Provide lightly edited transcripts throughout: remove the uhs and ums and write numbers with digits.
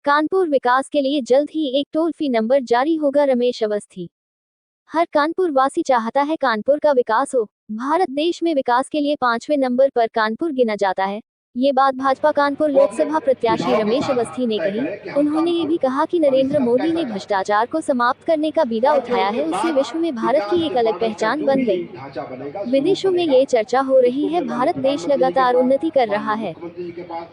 कानपुर विकास के लिए जल्द ही एक टोल फ्री नंबर जारी होगा। रमेश अवस्थी। हर कानपुर वासी चाहता है कानपुर का विकास हो। भारत देश में विकास के लिए 5वें नंबर पर कानपुर गिना जाता है। ये बात भाजपा कानपुर लोकसभा प्रत्याशी रमेश अवस्थी ने कही। उन्होंने ये भी कहा कि नरेंद्र मोदी ने भ्रष्टाचार को समाप्त करने का बीड़ा उठाया है, उससे विश्व में भारत की एक अलग पहचान बन गई। विदेशों में ये चर्चा हो रही है, भारत देश लगातार उन्नति कर रहा है।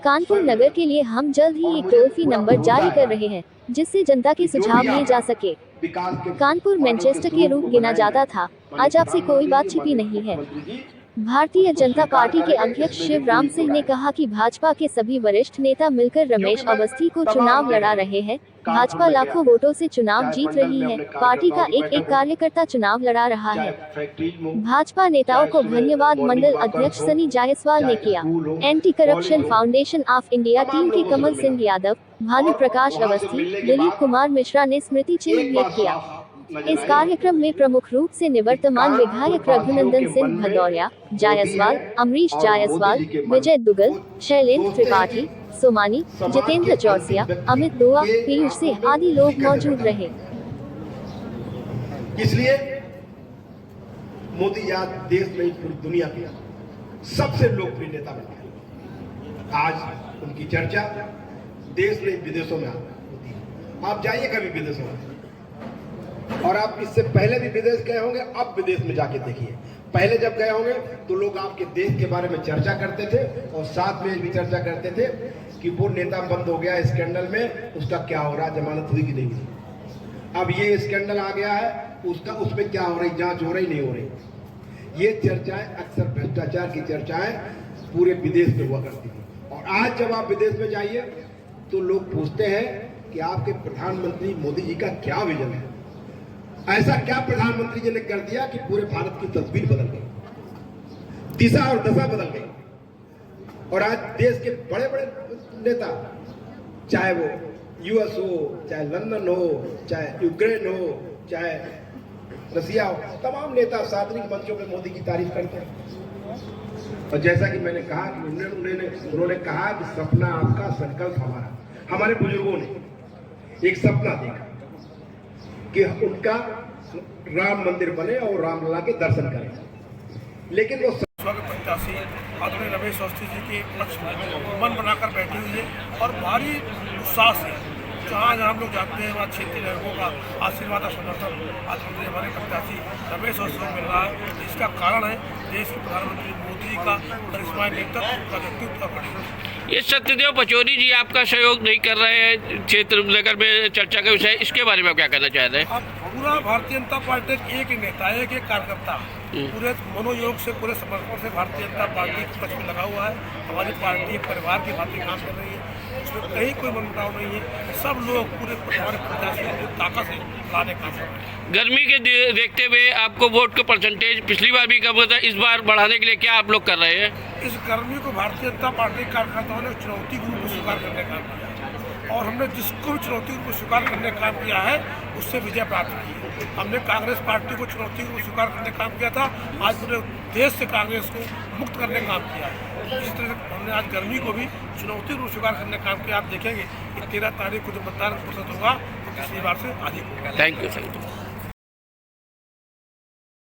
कानपुर नगर के लिए हम जल्द ही एक टोल फ्री नंबर जारी कर रहे हैं, जिससे जनता के सुझाव लिए जा सके। कानपुर मैनचेस्टर के रूप गिना जाता था, आज आपसे कोई बात छिपी नहीं है। भारतीय जनता पार्टी के अध्यक्ष शिवराम सिंह ने कहा कि भाजपा के सभी वरिष्ठ नेता मिलकर रमेश अवस्थी को चुनाव लड़ा रहे हैं। भाजपा लाखों वोटों से चुनाव जीत रही है, पार्टी का एक एक कार्यकर्ता चुनाव लड़ा रहा है। भाजपा नेताओं को धन्यवाद मंडल अध्यक्ष सनी जायसवाल ने किया। Anti corruption foundation of India team के कमल सिंह यादव, भानु प्रकाश अवस्थी, दिलीप कुमार मिश्रा ने स्मृति चिन्ह भेंट किया। इस कार्यक्रम में प्रमुख रूप से निवर्तमान विधायक रघुनंदन सिंह भदौरिया, जायसवाल, अमरीश जायसवाल, विजय दुगल, शैलेंद्र त्रिपाठी, सोमानी, जितेंद्र चौरसिया, अमित दुआ, पीयूष सिंह आदि लोग मौजूद रहे। इसलिए मोदी आज देश में पूरी दुनिया के सबसे लोकप्रिय नेता बन गए। आज उनकी चर्चा देश में विदेशों में होती है। आप जाइए कभी विदेशों में, और आप इससे पहले भी विदेश गए होंगे, अब विदेश में जाके देखिए। पहले जब गए होंगे तो लोग आपके देश के बारे में चर्चा करते थे और साथ में भी चर्चा करते थे कि वो नेता बंद हो गया स्कैंडल में, उसका क्या हो रहा, जमानत हुई कि नहीं हुई। अब ये स्कैंडल आ गया है, उसका उसमें क्या हो रही, जांच हो रही नहीं हो रही। ये चर्चाएं अक्सर भ्रष्टाचार की चर्चाएं पूरे विदेश में हुआ करती थी। और आज जब आप विदेश में जाइए तो लोग पूछते हैं कि आपके प्रधानमंत्री मोदी जी का क्या विजन है। ऐसा क्या प्रधानमंत्री जी ने कर दिया कि पूरे भारत की तस्वीर बदल गई, दिशा और दशा बदल गई। और आज देश के बड़े बड़े नेता, चाहे वो यूएस हो, चाहे लंदन हो, चाहे यूक्रेन हो, चाहे रसिया हो, तमाम नेता सार्वजनिक मंचों पे मोदी की तारीफ करते हैं। और जैसा कि मैंने कहा कि उन्होंने कहा कि सपना आपका, संकल्प हमारा। हमारे बुजुर्गों ने एक सपना देखा कि उनका राम मंदिर बने और रामलला के दर्शन करें, लेकिन वो प्रत्याशी आदरणीय रमेश अवस्थी जी के पक्ष में मन बनाकर बैठी हुई है और भारी उत्साह से जहाँ हम लोग जाते हैं वहाँ क्षेत्रीय लोगों का आशीर्वाद और समर्थन आज हमारे प्रत्याशी रमेश अवस्थी को मिल रहा है। इसका कारण है देश के प्रधानमंत्री मोदी का करिश्माई नेतृत्व का व्यक्तित्व। ये सत्यदेव पचौरी जी आपका सहयोग नहीं कर रहे हैं क्षेत्र नगर में चर्चा का विषय, इसके बारे में क्या कहना चाहते हैं? अब पूरा भारतीय जनता पार्टी एक नेता, एक कार्यकर्ता पूरे मनोयोग से, पूरे समर्पण से भारतीय जनता पार्टी के पक्ष में लगा हुआ है। हमारी पार्टी परिवार की भांति काम कर रही है, उसमें कहीं कोई मनमुटाव नहीं है। सब लोग पूरे हमारे प्रत्याशियों को ताकत से लाने का काम कर रहे हैं। गर्मी के देखते हुए आपको वोट का परसेंटेज पिछली बार भी कम था, इस बार बढ़ाने के लिए क्या आप लोग कर रहे हैं? इस गर्मी को भारतीय जनता पार्टी कार्यकर्ताओं ने चुनौती के रूप में स्वीकार करने का काम किया और हमने जिसको भी चुनौती को स्वीकार करने का काम किया है उससे विजय प्राप्त की है। हमने कांग्रेस पार्टी को चुनौती को स्वीकार करने का काम किया था, आज पूरे देश से कांग्रेस को मुक्त करने का काम किया है। इस तरह से हमने आज गर्मी को भी चुनौती को स्वीकार करने का काम किया। आप देखेंगे कि 13 तारीख को जो मतदान प्रतिशत होगा तो पिछली बार से अधिक होगा। Thank you sir.